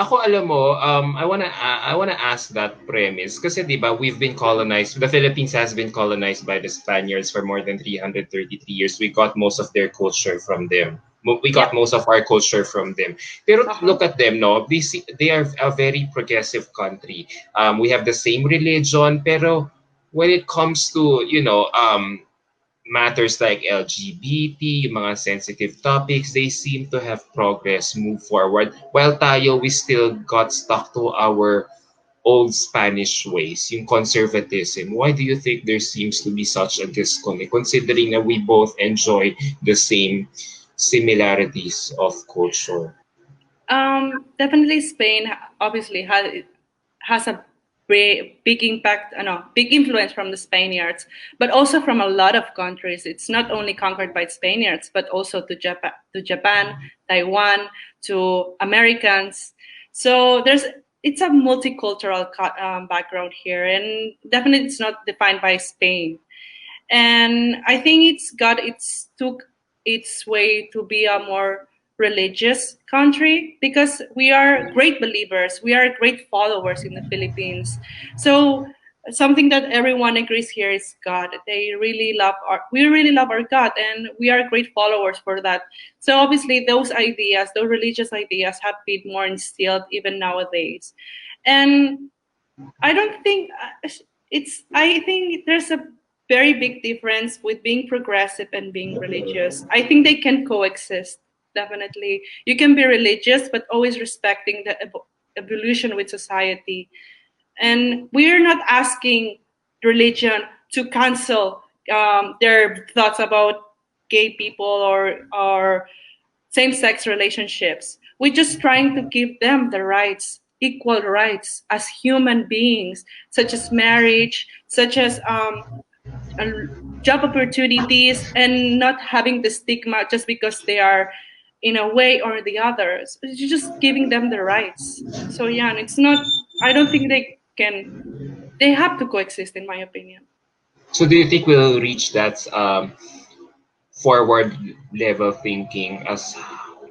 ako alam mo, I wanna ask that premise kasi 'di ba we've been colonized. The Philippines has been colonized by the Spaniards for more than 333 years. We got most of their culture from them. We got Yep. most of our culture from them. Pero Uh-huh. look at them, no? They are a very progressive country. We have the same religion, pero when it comes to, matters like LGBT, yung mga sensitive topics, they seem to have progress, move forward. While tayo, we still got stuck to our old Spanish ways, yung conservatism. Why do you think there seems to be such a disconnect, considering that we both enjoy the same similarities of culture? Definitely Spain obviously has a big impact, no, big influence from the Spaniards, but also from a lot of countries. It's not only conquered by Spaniards, but also to Japan, Taiwan, to Americans. So it's a multicultural background here, and definitely it's not defined by Spain. And I think it's took its way to be a more religious country because we are great believers, we are great followers in the Philippines. So something that everyone agrees here is God. We really love our God, and we are great followers for that. So obviously those religious ideas have been more instilled even nowadays. And I don't think I think there's a very big difference with being progressive and being religious. I think they can coexist. Definitely. You can be religious, but always respecting the evolution with society. And we're not asking religion to cancel their thoughts about gay people or same-sex relationships. We're just trying to give them the rights, equal rights as human beings, such as marriage, such as uh, job opportunities, and not having the stigma just because they are in a way or the others. You're just giving them the rights. So yeah, and it's not. I don't think they can. They have to coexist, in my opinion. So do you think we'll reach that forward level thinking as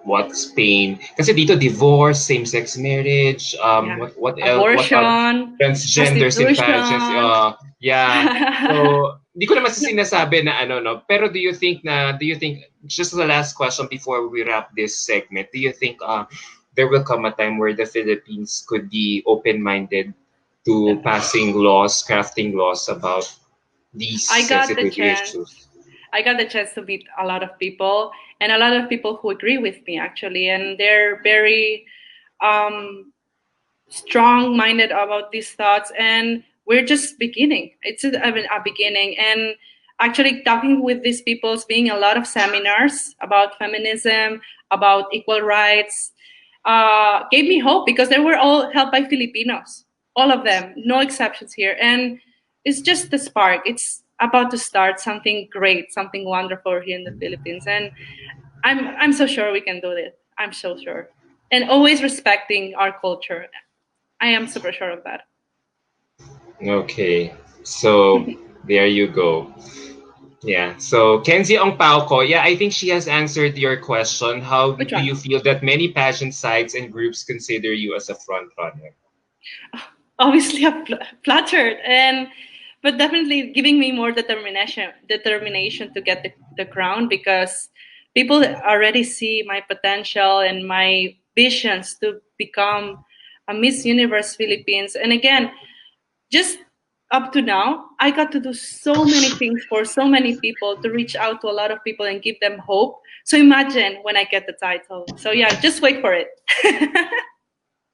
what Spain? Kasi dito divorce, same-sex marriage, Yeah, what else? What are abortion, transgender simpatians? prostitution. Yeah. So di ko naman sinasabi na ano no, pero do you think just the last question before we wrap this segment, do you think there will come a time where the Philippines could be open-minded to Definitely. passing laws, crafting laws about these I got the sensitive chance. issues? I got the chance to meet a lot of people and a lot of people who agree with me actually, and they're very um, strong-minded about these thoughts. And we're just beginning. It's a beginning, and actually talking with these people, being a lot of seminars about feminism, about equal rights, gave me hope because they were all held by Filipinos, all of them, no exceptions here. And it's just the spark. It's about to start something great, something wonderful here in the Philippines, and I'm so sure we can do it. I'm so sure, and always respecting our culture. I am super sure of that. Okay. So there you go. Yeah. So Kenzie Ong Pauko, yeah, I think she has answered your question. How Which do one? you feel that many pageant sites and groups consider you as a front runner? Obviously, I'm flattered, and but definitely giving me more determination to get the crown because people already see my potential and my visions to become a Miss Universe Philippines. And again, just up to now, I got to do so many things for so many people to reach out to a lot of people and give them hope. So imagine when I get the title. So yeah, just wait for it.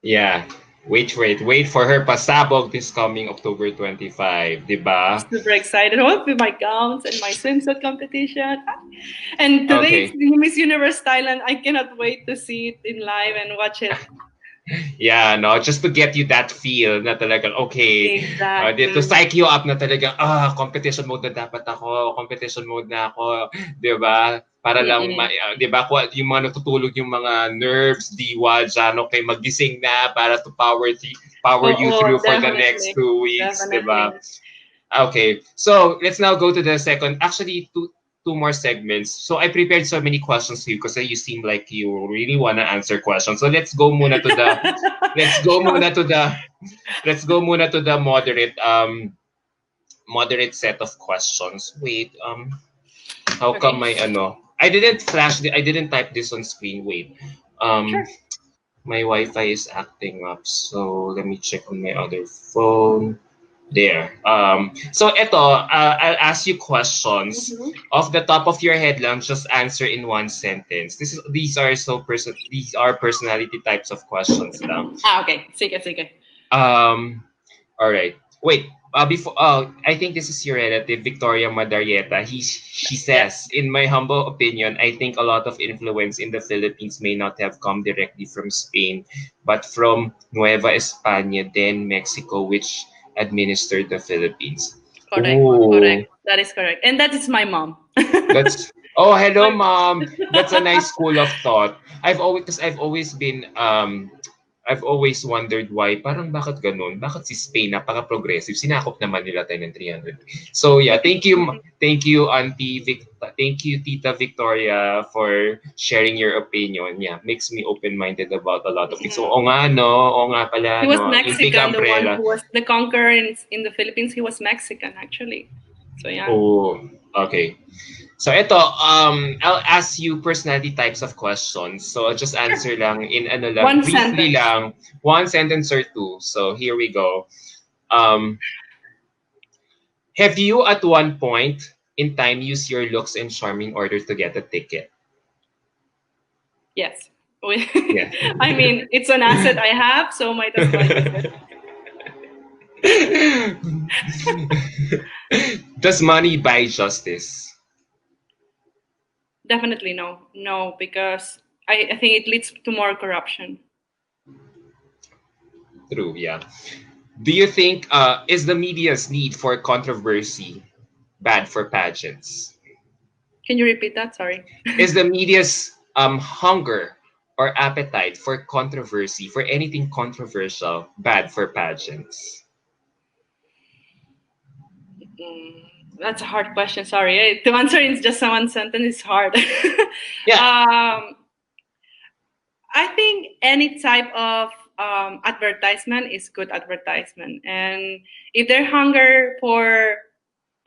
Yeah. Wait for her pasabog this coming October 25, 'di ba? Super excited. Oh, with my gowns and my swimsuit competition. And today it's Okay. the Miss Universe Thailand. I cannot wait to see it in live and watch it. Yeah, no, just to get you that feel na talagang, okay, to Exactly. psych you up na talagang, competition mode na dapat ako, competition mode na ako, di ba? Para lang, Mm-mm. di ba, yung mga natutulog yung mga nerves, diwa, dyan, okay, magising na para to power you through Oo, for the next definitely. 2 weeks, di ba? Definitely. Okay, so let's now go to the second, actually, two two more segments. So I prepared so many questions to you because you seem like you really want to answer questions. So let's go muna to the let's go Sure. muna to the let's go muna to the moderate set of questions. Wait, how come Okay. my ano? I didn't type this on screen. Wait. Um Sure. my Wi-Fi is acting up. So let me check on my other phone. There. So ito, I'll ask you questions. Mhm. Off the top of your head lang, just answer in one sentence. These are personality types of questions lang. Okay. Sige, sige. Um, all right. Wait. Before, I think this is your relative, Victoria Madarieta. She Yes. says, in my humble opinion, I think a lot of influence in the Philippines may not have come directly from Spain, but from Nueva España, then Mexico, which administered the Philippines. Correct. Correct. Ooh, That is correct. And that is my mom. that's oh hello My- mom. That's a nice school of thought. I've always wondered why, parang bakit ganun? Bakit si Spain, napaka-progressive, sinakop naman nila tayo ng 300. So yeah, thank you thank you Tita Victoria for sharing your opinion. Yeah, makes me open-minded about a lot of things. So, Mm. oo nga pala, He was no, yung big Mexican, the one umbrella. who was the conqueror in the Philippines. He was Mexican, actually. So yeah. Oh, okay. So ito, I'll ask you personality types of questions. So I'll just Sure. answer lang in ano lang, One briefly sentence. lang, one sentence or two. So here we go. Um, have you at one point in time used your looks and charm in order to get a ticket? Yes. Yeah. I mean, it's an asset I have, so might as well use it. Does money buy justice? Definitely no. No, because I think it leads to more corruption. True, yeah. Do you think is the media's need for controversy bad for pageants? Can you repeat that? Sorry. Is the media's hunger or appetite for controversy, for anything controversial, bad for pageants? Mm, that's a hard question. Sorry. To answer in just one sentence is hard. Yeah. I think any type of advertisement is good advertisement, and if they're hunger for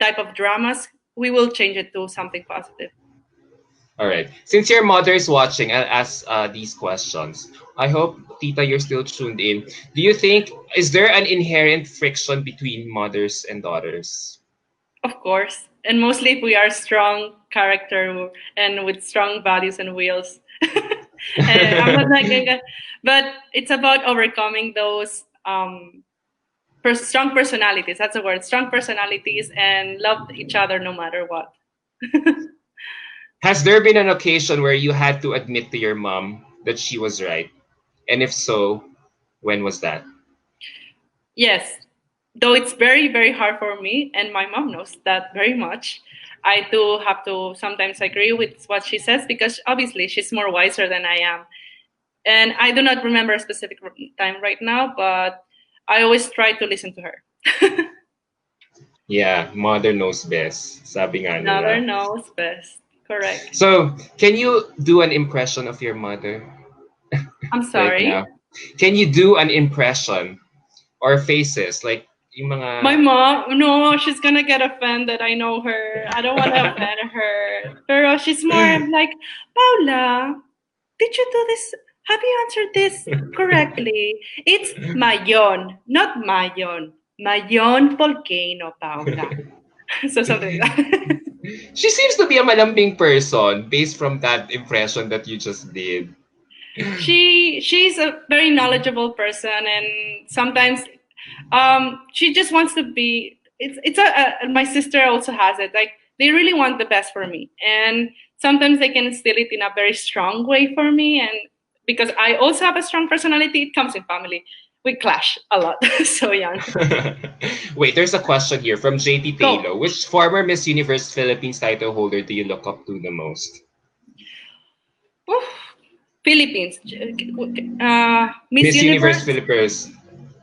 type of dramas, we will change it to something positive. All right. Since your mother is watching, I'll ask these questions. I hope, Tita, you're still tuned in. Do you think, is there an inherent friction between mothers and daughters? Of course, and mostly if we are strong character and with strong values and wills. And I'm not like, but it's about overcoming those strong personalities. That's the word. Strong personalities and love each other no matter what. Has there been an occasion where you had to admit to your mom that she was right? And if so, when was that? Yes, though it's very, very hard for me, and my mom knows that very much. I do have to sometimes agree with what she says because obviously she's more wiser than I am. And I do not remember a specific time right now, but I always try to listen to her. Yeah, mother knows best, sabi nga Mother nila. knows best. Correct. So, can you do an impression of your mother I'm right sorry. now? Can you do an impression or faces like yung My mga mom, no, she's gonna get offended. I know her. I don't want to offend her. Pero she's more like, Paula, did you do this? Have you answered this correctly? It's Mayon, not Mayon. Mayon volcano, Paula. So something like that. she seems to be a malambing person based from that impression that you just did. She's a very knowledgeable person, and sometimes she just wants to be. My sister also has it. Like they really want the best for me, and sometimes they can instill it in a very strong way for me, and because I also have a strong personality, it comes in family. We clash a lot. So yeah. Wait, there's a question here from JT Go. Taylor. Which former Miss Universe Philippines title holder do you look up to the most? Oof. Philippines. Miss Miss Universe Universe, Philippines.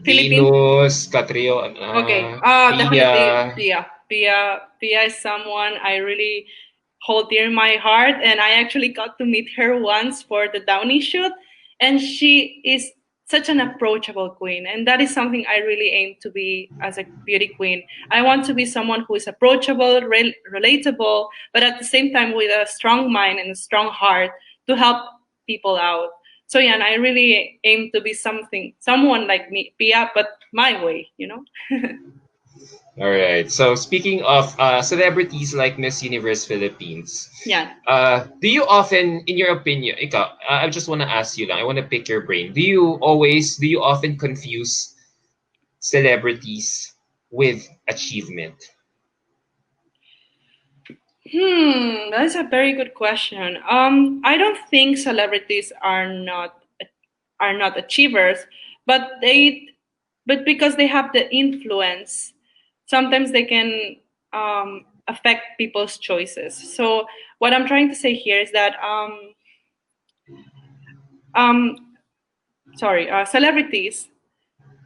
Philippines. Venus, Catrio, Okay. Definitely Pia. Pia. Pia is someone I really hold dear in my heart. And I actually got to meet her once for the Downey shoot, and she is such an approachable queen, and that is something I really aim to be as a beauty queen. I want to be someone who is approachable, relatable, but at the same time with a strong mind and a strong heart to help people out. So yeah, and I really aim to be someone like me, Pia, but my way, you know. All right. So speaking of celebrities like Miss Universe Philippines, Yeah. do you often, in your opinion, ikaw, I just want to ask you lang, I want to pick your brain. Do you often confuse celebrities with achievement? That is a very good question. I don't think celebrities are not achievers, but because they have the influence, sometimes they can affect people's choices. So what I'm trying to say here is that um, celebrities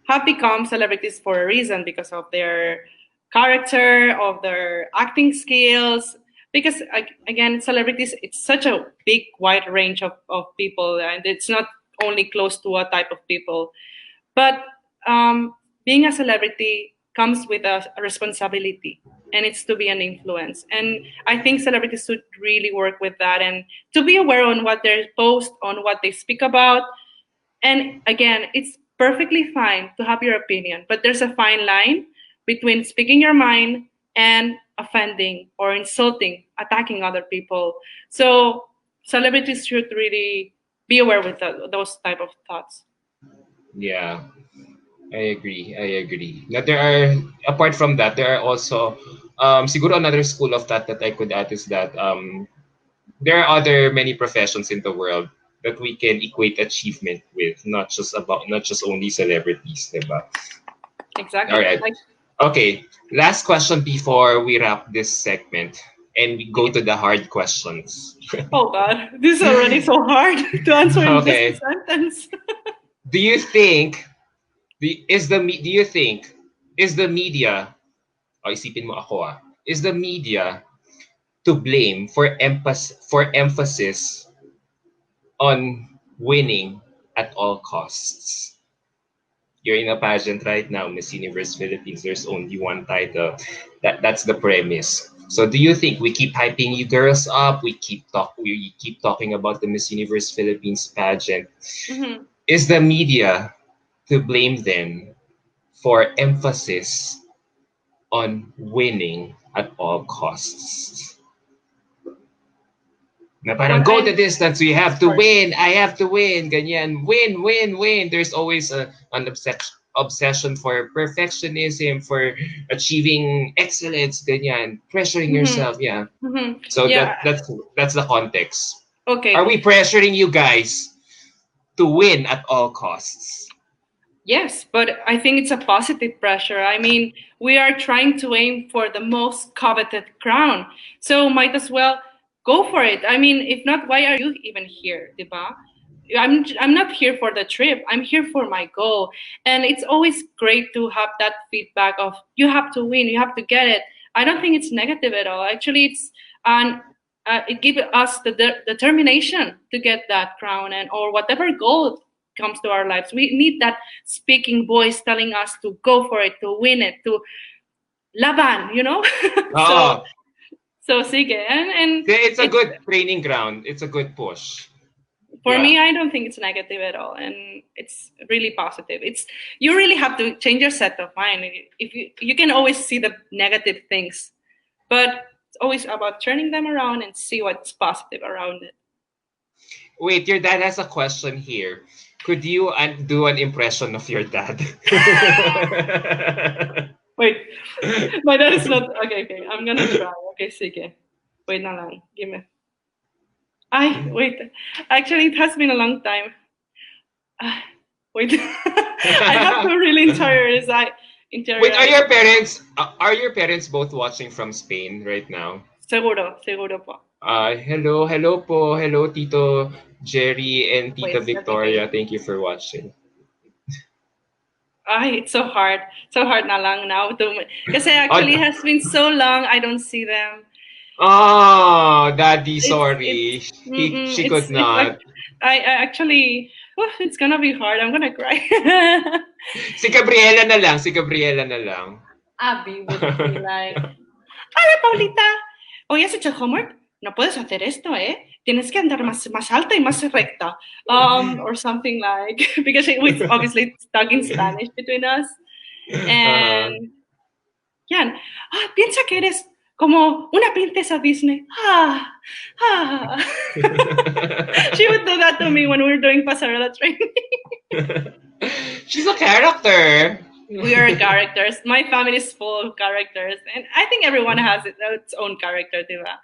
have become celebrities for a reason because of their character, of their acting skills. Because again, celebrities, it's such a big, wide range of people, and it's not only close to a type of people. But being a celebrity comes with a responsibility, and it's to be an influence. And I think celebrities should really work with that and to be aware on what they post, on what they speak about. And again, it's perfectly fine to have your opinion, but there's a fine line between speaking your mind and offending or insulting, attacking other people. So celebrities should really be aware with those type of thoughts. Yeah, I agree. I agree. Now there are, apart from that, there are also siguro another school of thought that I could add is that there are other many professions in the world that we can equate achievement with, not just only celebrities, diba? All Exactly. right. Like, Okay. Last question before we wrap this segment and we go okay. to the hard questions. Oh God, this is already so hard to answer in just a Okay. sentence. Do you think do you think is the media, o isipin mo ako is the media to blame for emphasis on winning at all costs? You're in a pageant right now, Miss Universe Philippines. There's only one title. That's the premise. So do you think we keep hyping you girls up? We keep talking about the Miss Universe Philippines pageant. Mhm. Is the media to blame then for emphasis on winning at all costs? Na parang What go the I distance, we have to sorry. win, I have to win, ganyan, win, win, win. There's always an obsession for perfectionism, for achieving excellence, ganyan, pressuring Hmm. yourself, yeah. Hmm. So Yeah. that's the context. Are Okay. we pressuring you guys to win at all costs? Yes, but I think it's a positive pressure. I mean, we are trying to aim for the most coveted crown. So might as well go for it. I mean, if not, why are you even here, diba? I'm not here for the trip. I'm here for my goal. And it's always great to have that feedback of you have to win, you have to get it. I don't think it's negative at all. Actually, it's an it gives us the determination to get that crown and or whatever goal comes to our lives. We need that speaking voice telling us to go for it, to win it, to laban, you know? so Oo. so sige. And It's a it's good training ground. It's a good push. for Yeah. me, I don't think it's negative at all, and it's really positive. It's you really have to change your set of mind. If you can always see the negative things, but it's always about turning them around and see what's positive around it. Wait, your dad has a question here. Could you do an impression of your dad? Wait, my dad is not okay. Okay, I'm gonna try. Okay, sige. Wait na lang. Give me. Ay, wait. Actually, it has been a long time. Ah, wait. I have to really Wait, interiorize. are your parents both watching from Spain right now? Seguro, seguro po. Hello, hello po. Hello, Tito Jerry and Tita Wait, let me think. Victoria. Thank you for watching. Ay, it's so hard. So hard na lang now to kasi On, actually it has been so long I don't see them. Oh, daddy, It's sorry. She could it's like not. I actually it's gonna be hard. I'm gonna cry. Si Gabriela na lang, si Gabriela na lang. Abby would be like, "Hola, Paulita. Hoy has hecho homework. No puedes hacer esto, ¿eh? Tienes que andar más alta y más recta." Or something like because it was obviously stuck in Spanish between us. Uh-huh. And yeah, piensa que eres como una princesa Disney. She would do that to me when we were doing pasarela training. She's a character. We are characters. My family is full of characters, and I think everyone has its own character, diba?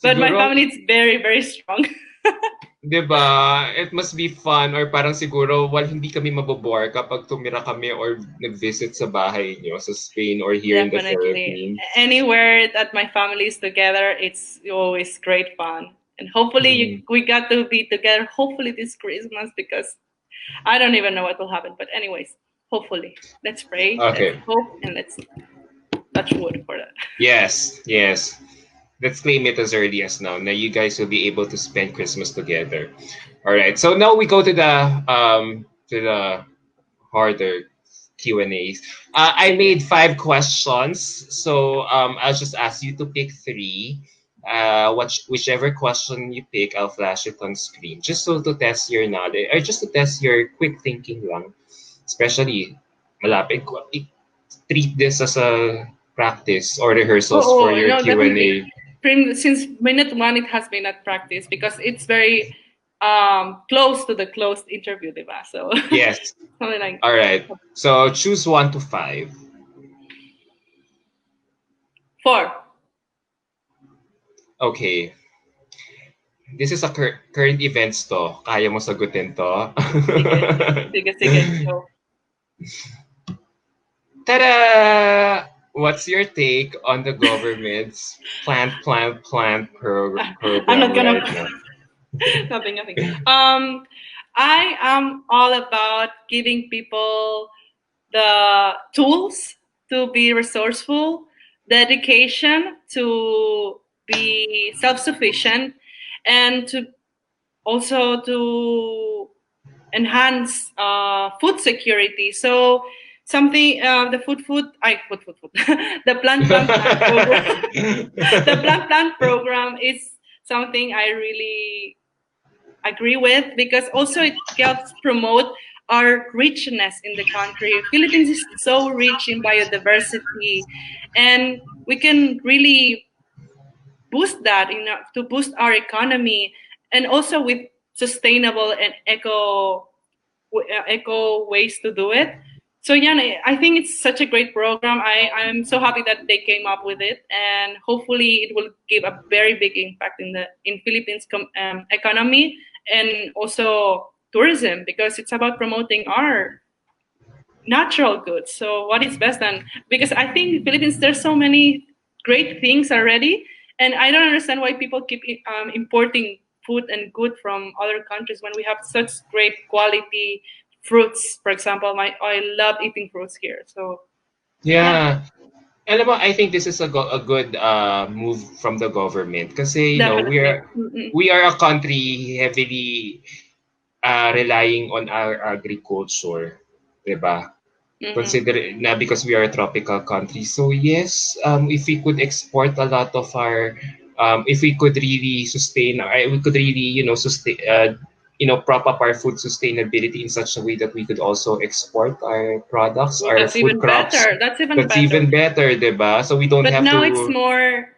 But my Siguro, family is very, very strong. 'di ba, it must be fun or parang siguro hindi kami mabobore kapag tumira kami or nag-visit sa bahay niyo sa Spain or here in the Definitely. Philippines. Anywhere that my family is together, it's always great fun. And hopefully Mm. we got to be together, hopefully this Christmas, because I don't even know what will happen. But anyways, hopefully. Let's pray, let's Okay. hope, and let's touch wood for that. Yes, yes. Let's claim it as early as now. Now you guys will be able to spend Christmas together. All right. So now we go to the harder Q and A's. I Sige. made 5 questions, so I'll just ask you to pick three. Whichever question you pick, I'll flash it on screen, just so to test your knowledge or just to test your quick thinking lang. Especially, malapit ko. Treat this as a practice or rehearsals for your No, Q and definitely. A. Since minute one, it has been at practice because it's very close to the closed interview, diba? So Yes. something like All right. So choose 1 to 5. 4. Okay. This is a current events to. Kaya mo sagutin to? Sige, sige, sige. So, Ta-da! What's your take on the government's I'm program not gonna. right now? Nothing, nothing. I am all about giving people the tools to be resourceful, dedication to be self-sufficient, and to also to enhance food security. So something the food the plant program the plant program is something I really agree with because also it helps promote our richness in the country. Philippines is so rich in biodiversity, and we can really boost that to boost our economy, and also with sustainable and eco ways to do it. So yeah, I think it's such a great program. I'm so happy that they came up with it, and hopefully it will give a very big impact in Philippines economy and also tourism because it's about promoting our natural goods. So what is best than because I think Philippines there's so many great things already, and I don't understand why people keep importing food and good from other countries when we have such great quality fruits. For example, my I love eating fruits here. So yeah, Yeah. Alam mo, I think this is a good move from the government kasi definitely. Mm-mm. we are a country heavily relying on our agriculture, 'di ba? Mm-hmm. Consider na because we are a tropical country. So yes, if we could export a lot of our, if we could really we could really sustain, prop up our food sustainability in such a way that we could also export our products, Oh, our that's food even crops. better. That's even That's better. even better, diba? So we don't But have now it's to. more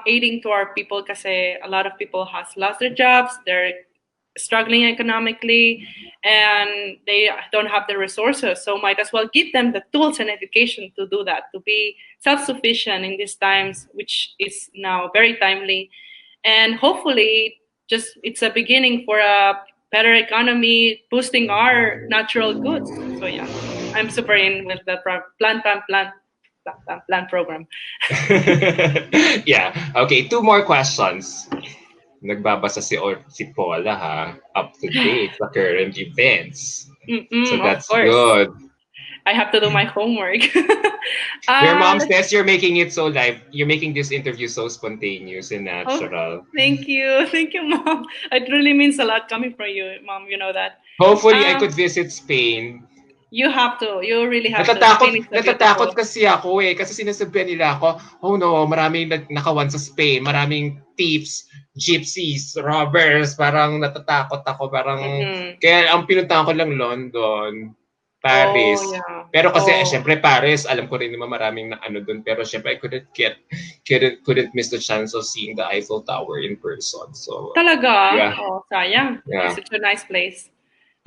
aiding to our people because a lot of people has lost their jobs. They're struggling economically, and they don't have the resources. So might as well give them the tools and education to do that, to be self-sufficient in these times, which is now very timely. And hopefully, just it's a beginning for a better economy, boosting our natural goods. So yeah, I'm super in with the plan program. Yeah. Okay, 2 more questions. Nagbabasa si Paula ha, up to date sa current events. So Of that's course. good. I have to do my homework. Your mom Let's says you're making it so live. You're making this interview so spontaneous and Oh, natural. thank you. Thank you, Mom. It really means a lot coming from you, Mom. You know that. Hopefully, I could Um, visit Spain. you have to. You really have to. Natatakot, Spain is so natatakot beautiful. kasi ako eh. Kasi sinasabihan nila ako, oh no, maraming nakawan sa Spain, maraming thieves, gypsies, robbers, parang natatakot ako. Parang, Mm-mm. kaya ang pinuntahan ko lang London, Oh, Paris. yeah. Pero kasi, Oh, syempre Paris, alam ko rin naman maraming na ano doon. Pero syempre, I couldn't miss the chance of seeing the Eiffel Tower in person. So, talaga? yeah, Oh, sayang. It's yeah, such a nice place.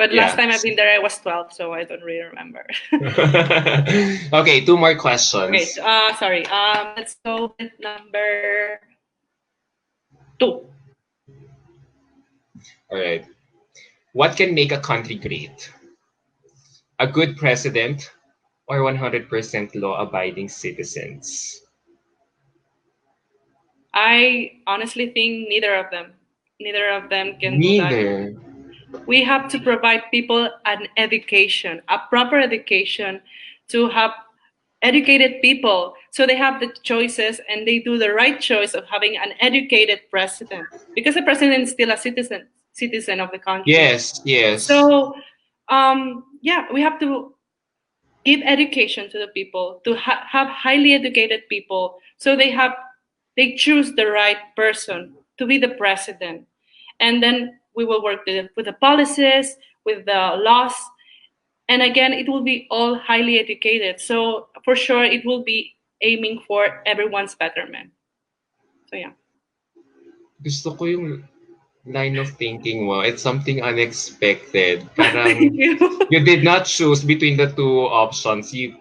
But last yeah. time I've been there, I was 12, so I don't really remember. Okay, two more Okay, questions. sorry. Let's go with number two. All right. What can make a country great? A good president or 100% law-abiding citizens? I honestly think neither of them. Neither of them can do that. Neither. We have to provide people an education, a proper education to have educated people so they have the choices and they do the right choice of having an educated president because the president is still a citizen of the country. Yes, yes. So yeah, we have to give education to the people to have highly educated people so they choose the right person to be the president, and then we will work with the policies, with the laws, and again it will be all highly educated, so for sure it will be aiming for everyone's betterment. So yeah. Gusto ko yung line of thinking mo. It's something unexpected. Thank Parang you. you did not choose between the two options. You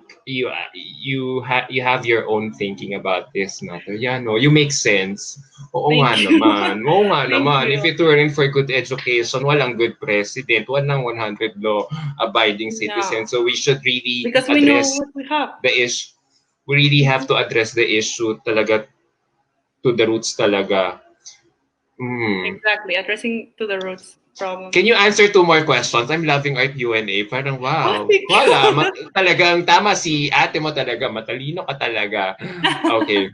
have your own thinking about this matter. Yeah, no, you make sense. Oo nga Thank you. naman. Oo nga Thank naman. If you. it weren't for good education, walang good president, walang 100 law abiding Yeah, citizen. So we should really because we know address what we have. the issue. We really have Mhm. to address the issue talaga to the roots talaga. Hmm. Exactly, addressing to the roots Can problems. you answer two more questions? I'm loving our Q&A. Parang Oh, wow. thank Wala, you. talagang tama si ate mo talaga. Matalino ka talaga. Okay.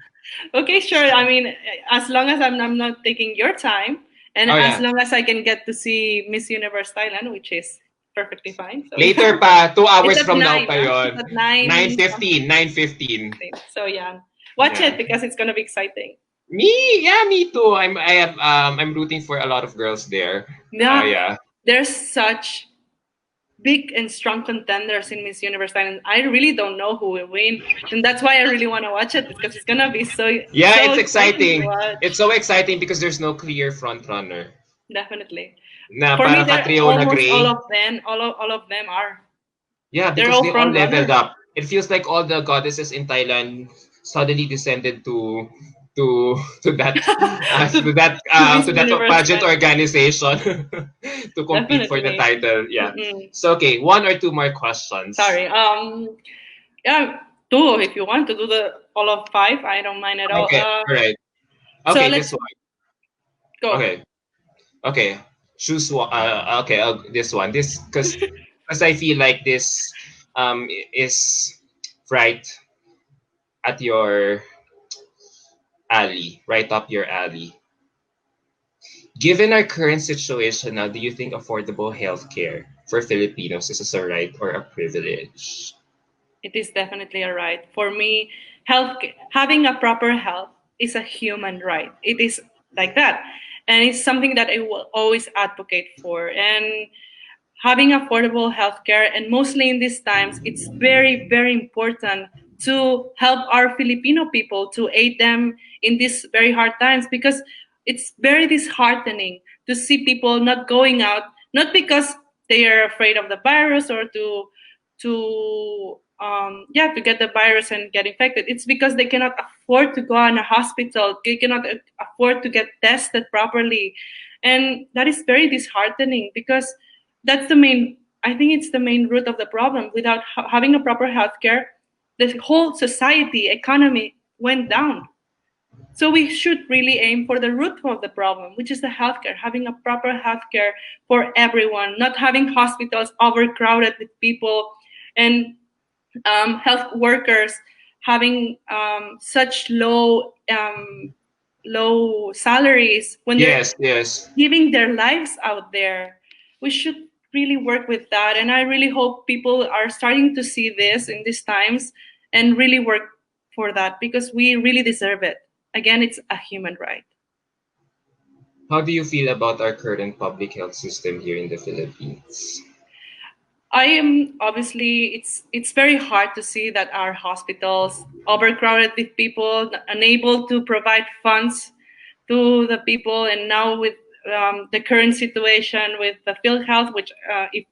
Okay, sure. I mean, as long as I'm not taking your time, and Oh as yeah. long as I can get to see Miss Universe Thailand, which is perfectly fine. So yeah, Later pa, 2 hours it's at from now nine. pa Huh? It's yon. at nine 9:15, 9:15. something. So yeah, watch Yeah. it because it's gonna be exciting. Me too. I'm rooting for a lot of girls there. Yeah, Yeah. there's such big and strong contenders in Miss Universe Thailand. I really don't know who will win, and that's why I really want to watch it because it's gonna be Yeah, so it's exciting to exciting. It's watch. so exciting because there's no clear front runner. Definitely. Na For me, parang they're Catriona almost all Gray. of them. All of them are. Yeah, They're because all they all front leveled runners. up. It feels like all the goddesses in Thailand suddenly descended to to that to, to Miss to that Universe pageant Thailand. organization to compete for the Definitely. title. Yeah. Mm-mm. So okay, one or two more questions. Sorry. Yeah, two. If you want to do the all of five, I don't mind at all. Okay, all right. So Okay, this let's one. go. Okay, okay. Choose one. Okay, this one. This because I feel like this is right at your alley, right up your alley. Given our current situation now, do you think affordable healthcare for Filipinos is a right or a privilege? It is definitely a right. For me, health having a proper health is a human right. It is like that. And it's something that I will always advocate for. And having affordable healthcare, and mostly in these times, it's very, very important to help our Filipino people, to aid them in these very hard times, because it's very disheartening to see people not going out, not because they are afraid of the virus or to get the virus and get infected. It's because they cannot afford to go in a hospital, they cannot afford to get tested properly, and that is very disheartening because that's the main, I think it's the main root of the problem. Without having a proper healthcare, the whole society economy went down. So we should really aim for the root of the problem, which is the healthcare, having a proper healthcare for everyone, not having hospitals overcrowded with people, and health workers having such low salaries when they're Yes, yes. giving their lives out there. We should really work with that, and I really hope people are starting to see this in these times and really work for that because we really deserve it. Again, it's a human right. How do you feel about our current public health system here in the Philippines? I am obviously it's very hard to see that our hospitals overcrowded with people, unable to provide funds to the people, and now with the current situation with the field health, which if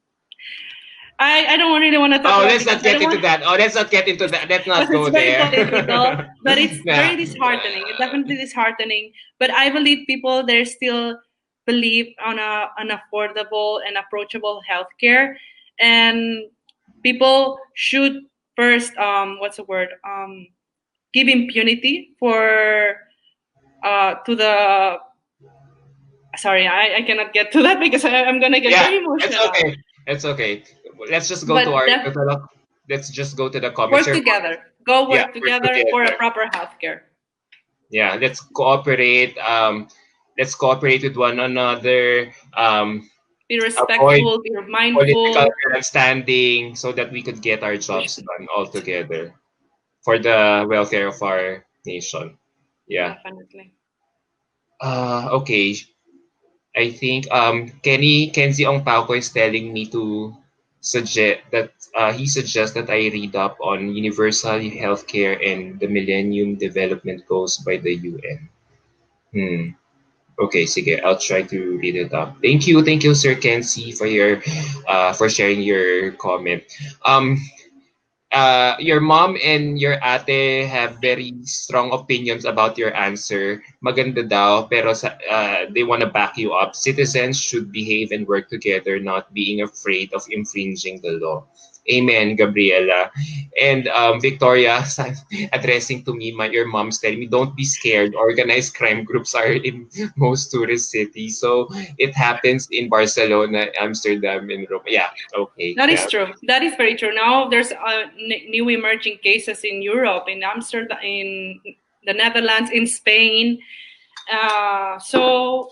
I don't really want to talk Oh, about let's because not I get don't into want that. Oh, let's not get into that. Let's not because it's go very there. political, but it's Nah. very disheartening. It's definitely disheartening. But I believe people there still believe on an affordable and approachable healthcare, and people should first what's the word give impunity for to the sorry I cannot get to that because I'm gonna get Yeah, very it's emotional. okay. It's okay. Let's just go to But our let's just go to the comments. work together. Go Yeah, work we're together for a together. proper healthcare. Yeah, let's cooperate. Let's cooperate with one another. Be Avoid respectful, be political mindful. grandstanding so that we could get our jobs done all together for the welfare of our nation. Yeah. Definitely. Okay. I think Kenzie Ongpauco is telling me to suggest that he suggests that I read up on universal healthcare and the Millennium Development Goals by the UN. Hmm. Okay, sige, I'll try to read it up. Thank you, Sir Kenzie, for sharing your comment. Um, your mom and your ate have very strong opinions about your answer. Maganda daw, pero they want to back you up. Citizens should behave and work together, not being afraid of infringing the law. Amen, Gabriela. And Victoria, addressing to me, your mom's telling me, don't be scared. Organized crime groups are in most tourist cities. So it happens in Barcelona, Amsterdam, and Rome. Yeah, okay. That is Yeah. true. That is very true. Now there's new emerging cases in Europe, in Amsterdam, in the Netherlands, in Spain. So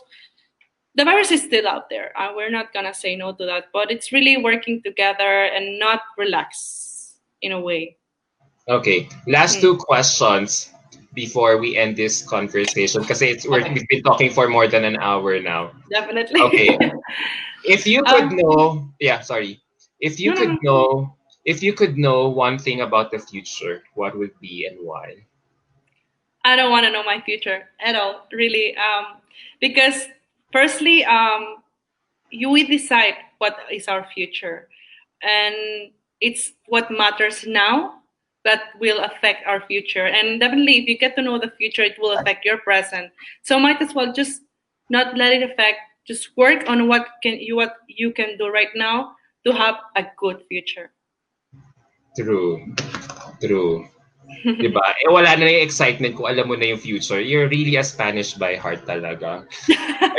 the virus is still out there. We're not gonna say no to that, but it's really working together and not relax in a way. Okay, last Hmm. two questions before we end this conversation because Okay, we've been talking for more than an hour now. definitely. Okay, if you could um, know, yeah, sorry, if you no, no, could no. know, if you could know one thing about the future, what would be and why? I don't want to know my future at all, really. Because firstly, you will decide what is our future, and it's what matters now that will affect our future. And definitely, if you get to know the future, it will affect your present. So might as well just not let it affect. Just work on what you can do right now to have a good future. True, true. Diba? Eh wala na yung excitement kung alam mo na yung future. You're really a Spanish by heart talaga.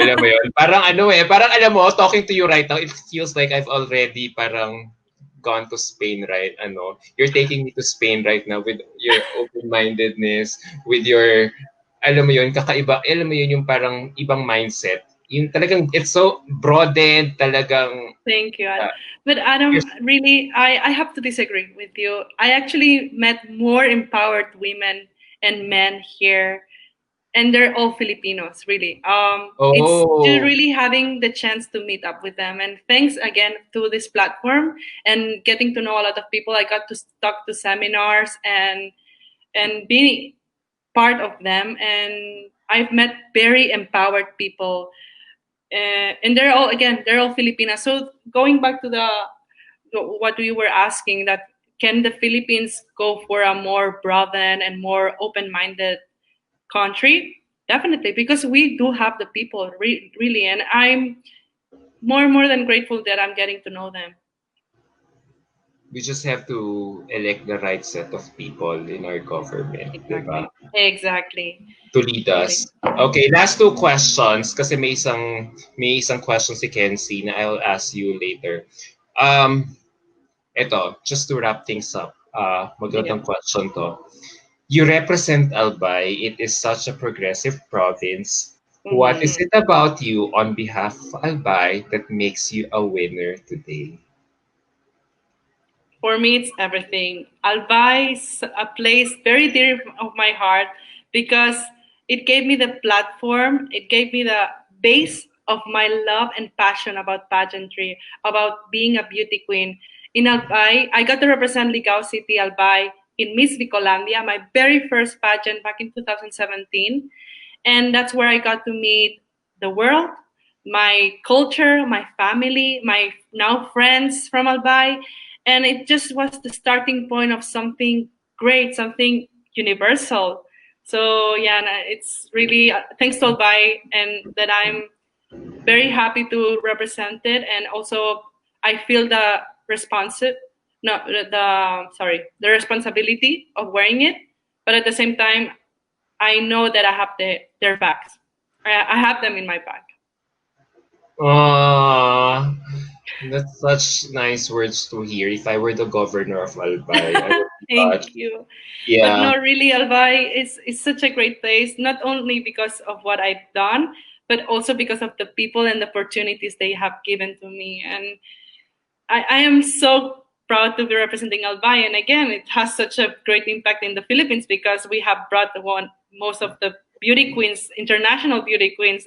Alam mo yun? Parang ano eh, parang alam mo, talking to you right now, it feels like I've already parang gone to Spain, right? Ano, you're taking me to Spain right now with your open-mindedness, with your, alam mo yun, kakaiba, alam mo yun, yung parang ibang mindset. Yung talagang, it's so broadened, talagang, Thank you, Adam. uh, But you're, Adam, really, I have to disagree with you. I actually met more empowered women and men here, and they're all Filipinos, really. It's to oh, really having the chance to meet up with them. And thanks again to this platform and getting to know a lot of people. I got to talk to seminars and be part of them. And I've met very empowered people and they're all Filipinas. So going back to the what we were asking, that can the Philippines go for a more broadened and more open-minded country? Definitely, because we do have the people really, and I'm more than grateful that I'm getting to know them. we just have to elect the right set of people in our government, di ba? Exactly. To lead Really. us. Okay, last two questions kasi may isang question si Kenzie na I'll ask you later. Um, Ito, just to wrap things up. Yeah. magandang question to. You represent Albay. It is such a progressive province. What is Hmm. it about you on behalf of Albay that makes you a winner today? For me, it's everything. Albay is a place very dear of my heart because it gave me the platform, it gave me the base of my love and passion about pageantry, about being a beauty queen. In Albay, I got to represent Ligao City, Albay, in Miss Vicolandia, my very first pageant back in 2017. And that's where I got to meet the world, my culture, my family, my now friends from Albay, and it just was the starting point of something great, something universal. So yeah, it's really thanks to Albay, and that I'm very happy to represent it, and also I feel the responsive, no, the sorry, the responsibility of wearing it, but at the same time, I know that I have their backs. I have them in my back. Ah, that's such nice words to hear. If I were the governor of Albay, I would be Thank touched. you. But Yeah. no, really, Albay is such a great place, not only because of what I've done, but also because of the people and the opportunities they have given to me. And I am so proud to be representing Albay. And again, it has such a great impact in the Philippines because we have brought most of the beauty queens, international beauty queens.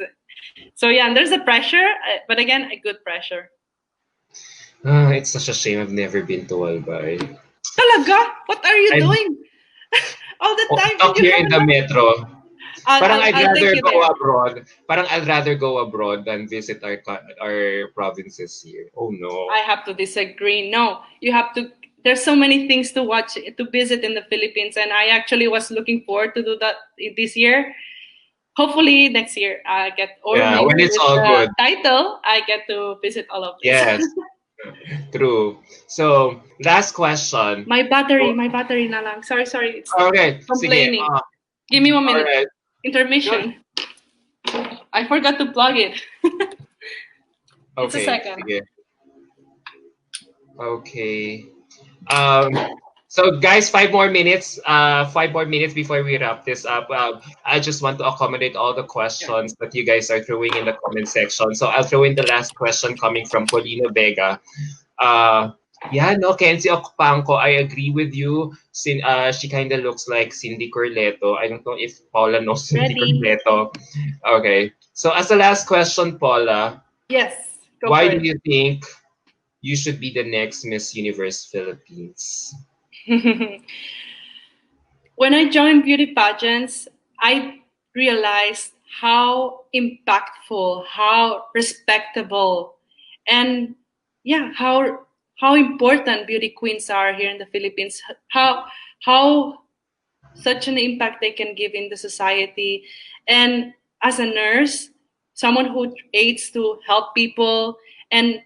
So yeah, and there's a pressure, but again, a good pressure. It's such a shame I've never been to Albay. Talaga? What are you I'm doing all the time and stuck you here in haven't the done? metro. Parang I'd I'll take rather you go there. abroad. Parang I'd rather go abroad than visit our provinces here. Oh no. I have to disagree. No, you have to. There's so many things to watch, to visit in the Philippines, and I actually was looking forward to do that this year. Hopefully next year I get, or Yeah, maybe when it's with all the good. title, I get to visit all of this. Yes, true. So, last question. My battery na lang. Sorry, sorry, it's Okay, sige. complaining. Give me 1 minute. Alright. Good. Intermission. I forgot to plug it. It's a Okay, second. sige. Okay. Um, so guys, 5 more minutes. 5 more minutes before we wrap this up. I just want to accommodate all the Yeah. questions that you guys are throwing in the comment section. So I'll throw in the last question coming from Polino Vega. Uh, yeah, no, Kenzie Okpangko, I agree with you. She kind of looks like Cindy Corleto. I don't know if Paula knows Cindy Ready? Corleto. Okay. So as the last question, Paula, Yes. Go for why do it. you think you should be the next Miss Universe Philippines? When I joined beauty pageants, I realized how impactful, how respectable, and yeah, how important beauty queens are here in the Philippines. How such an impact they can give in the society. And as a nurse, someone who aids to help people, and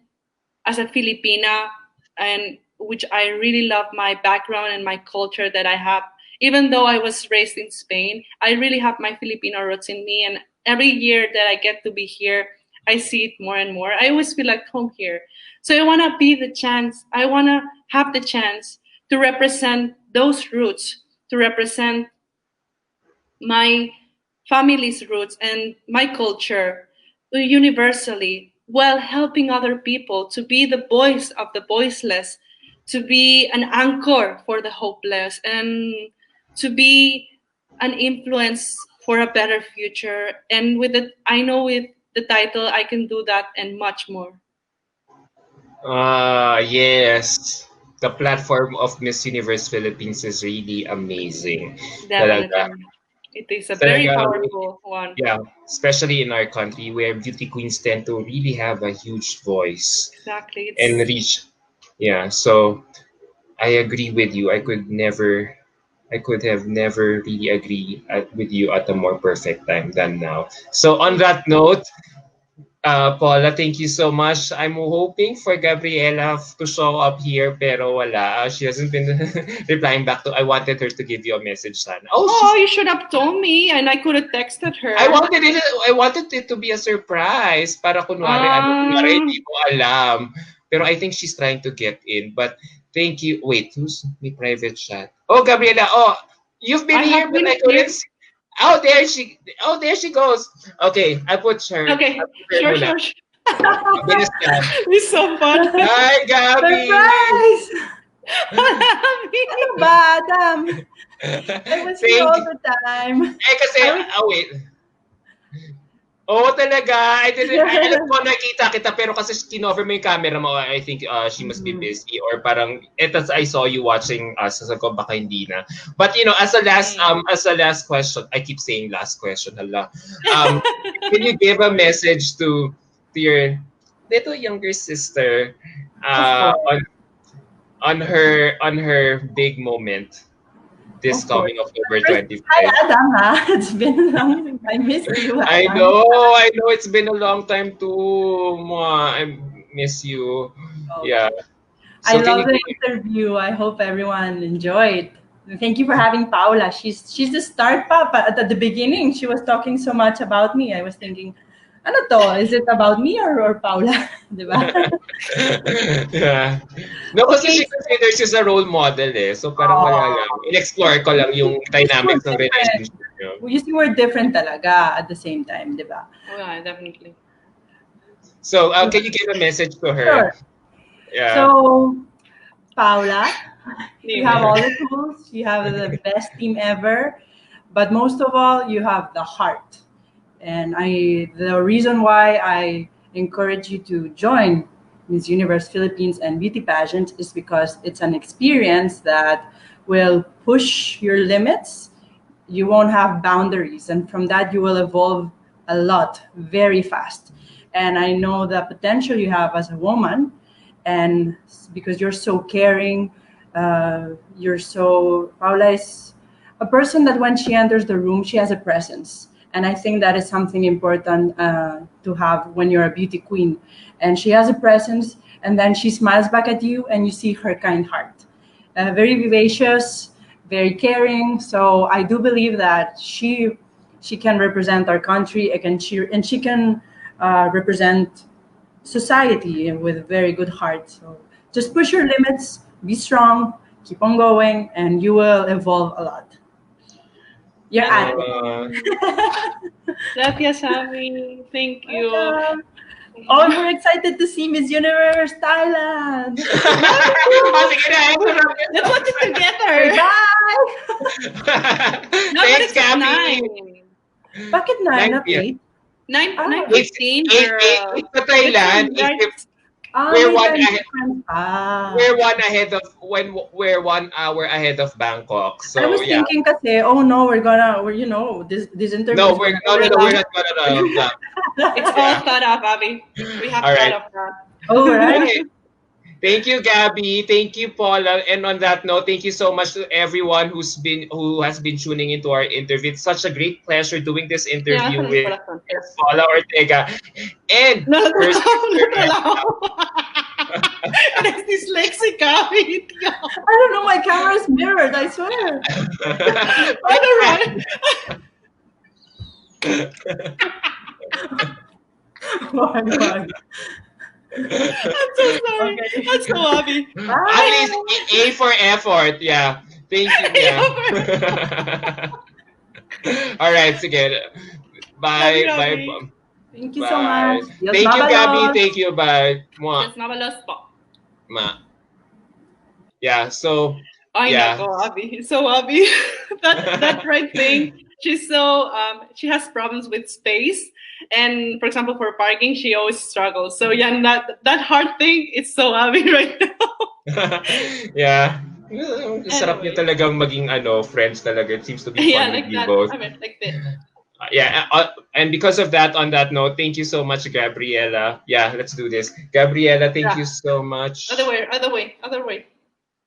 as a Filipina, and which I really love my background and my culture that I have. Even though I was raised in Spain, I really have my Filipino roots in me. And every year that I get to be here, I see it more and more. I always feel like home here. So I want to be the chance, I want to have the chance to represent those roots, to represent my family's roots and my culture universally, while helping other people to be the voice of the voiceless, to be an anchor for the hopeless, and to be an influence for a better future. And with it, I know with the title, I can do that and much more. Yes. The platform of Miss Universe Philippines is really amazing. Talaga. Definitely. It is a very Talaga, powerful one. yeah, especially in our country where beauty queens tend to really have a huge voice Exactly. and It's reach. Yeah, so I agree with you. I could have never really agree with you at a more perfect time than now. So on that note, Paula, thank you so much. I'm hoping for Gabriela to show up here, pero wala. She hasn't been replying back to. I wanted her to give you a message, sana. Oh, oh, she's. you should have told me and I could have texted I her. wanted it. I wanted it to be a surprise para kunwari ano, kunwari Um, hindi mo alam. Pero I think she's trying to get in. But Thank you. Wait, who's my private chat? Oh, Gabriela. Oh, you've been I here, have but been I couldn't here. see. Oh, there she. Oh, there she goes. Okay, I put her. I Okay, put her sure, muna. sure, sure. Mabilis lang. It's so fun. Hi, Gabby. Surprise! Ano ba, Adam? I was here Thank all you. the time. Eh, kasi, I was wait. Oo, talaga. I didn't, alam ko nakita kita pero kasi kinover mo yung camera mo. I think she must be Mhm. busy or parang etas I saw you watching us. So ko baka hindi na. But as a last question, I keep saying last question, hala. Um can you give a message to your little younger sister Of course, on her big moment this of course. coming October First, hi 25? Adam, ha? It's been long since I missed you, Adam. I know it's been a long time too. I miss you. Oh, Yeah. I So can love you the give interview. I hope everyone enjoyed. Thank you for having Paula. She's the start pa. At the beginning, she was talking so much about me. I was thinking, ano to? Is it about me or Paula? Diba? yeah. No, kasi Okay, she considers you as a role model eh. So parang wala lang. In-explore ko lang yung you see, we're dynamics ng different. relationship niyo. You see, we're different talaga at the same time, diba? Oh, yeah, definitely. So can you give a message to her? Sure. Yeah. So, Paula, you have Yeah. all the tools. You have the best team ever, but most of all, you have the heart. And the reason why I encourage you to join Miss Universe Philippines and beauty pageants is because it's an experience that will push your limits. You won't have boundaries, and from that you will evolve a lot very fast. And I know the potential you have as a woman, and because you're so caring, you're so Paula is a person that when she enters the room, she has a presence. And I think that is something important to have when you're a beauty queen. And she has a presence, and then she smiles back at you, and you see her kind heart. Very vivacious, very caring. So I do believe that she can represent our country, and she can represent society with very good heart. So just push your limits, be strong, keep on going, and you will evolve a lot. You're at it. Gracias, Abby. Thank you. Welcome. Oh, and we're excited to see Miss Universe Thailand. Sige na, Let's watch it together. Bye. No, but Thanks, it's at Gabby. 9. Bakit 9 not 8? 9:15, It's girl. sa Thailand. We're May one time ahead. difference pa. We're 1 hour ahead of Bangkok. I was So yeah. thinking kasi, oh no, this interview No, is we're gonna no, we're not gonna. It's all thought up, Abby. We have All right. thought of that. Oh, right. Okay. Thank you, Gabby. Thank you, Paula. And on that note, thank you so much to everyone who has been tuning into our interview. It's such a great pleasure doing this Yeah, interview that's with corazón. Yes. Paula Ortega and No, no, her no, sister. no. Eres dyslexic, Abby. Tío. I don't know, my camera is mirrored, I swear. On the right. Wag. I'm so sorry. Okay. That's so Abby. At least A for effort. Yeah. Thank you. Yeah. All right. Sige. Bye. Love you, Bye. Gabby. Thank you so Bye. much. Dios Thank you, Gabby. mabalos. Thank you. Bye. Mwah. Yes, mabalos po. Ma. Yeah. So. Ay, Yeah. nako, Abby. So, Abby, that right thing, she has problems with space. And for example, for parking, she always struggles. So, yeah, that hard thing, it's so Abby right now. Yeah. Sarap niyo Anyway. talagang maging friends talaga. It seems to be fun Yeah, with like you that. both. I mean, like this. Yeah, and because of that, on that note, thank you so much, Gabriela. Yeah, let's do this. Gabriela, thank you so much. Other way.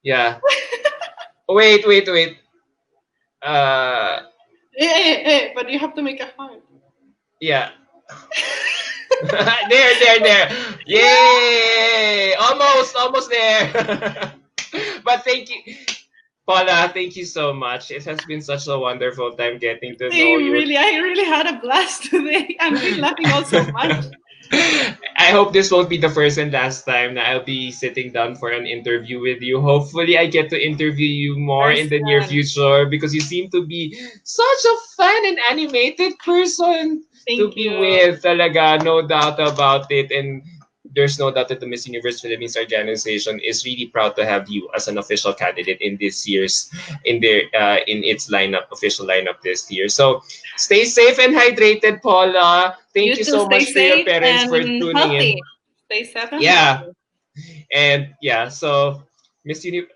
Yeah. Wait. Hey, but you have to make a heart. Yeah. there. Yay! Almost there. But thank you, Paula. Thank you so much. It has been such a wonderful time getting to know you. I really had a blast today. I'm really laughing all so much. I hope this won't be the first and last time that I'll be sitting down for an interview with you. Hopefully, I get to interview you more in the near Person. future because you seem to be such a fun and animated person to Thank be you. with. Talaga, no doubt about it. And there's no doubt that the Miss Universe Philippines organization is really proud to have you as an official candidate in this year's in its lineup, official lineup this year. So stay safe and hydrated, Paula. Thank You you too. so Stay much to your safe parents for and tuning in. healthy. Stay safe and Yeah, healthy. and yeah, so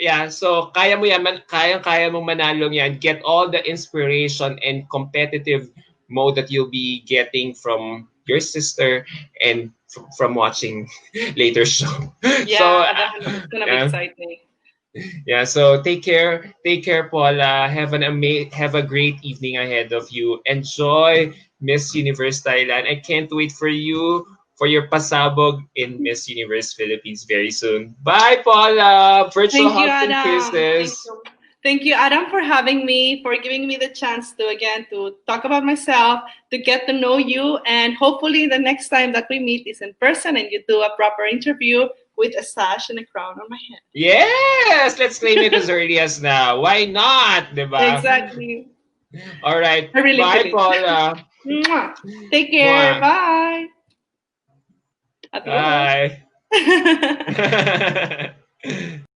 yeah, so kaya mo yan, kaya mong manalo yan. Get all the inspiration and competitive mode that you'll be getting from your sister and from watching later show. So Yeah, definitely. It's gonna be yeah, exciting. yeah. So take care, Paula. Have a great evening ahead of you. Enjoy Miss Universe Thailand. I can't wait for you for your pasabog in Miss Universe Philippines very soon. Bye, Paula. Virtual Thank you, hugs and Adam. Thank kisses. you. Thank you, Adam, for having me, for giving me the chance to again to talk about myself, to get to know you, and hopefully the next time that we meet is in person and you do a proper interview with a sash and a crown on my Yes, let's claim it as early as now. Why not, head. diba? Exactly. All right. I really Bye, feel it. Paula. Mwah. Take care. Mwah. Bye. Adios. Bye.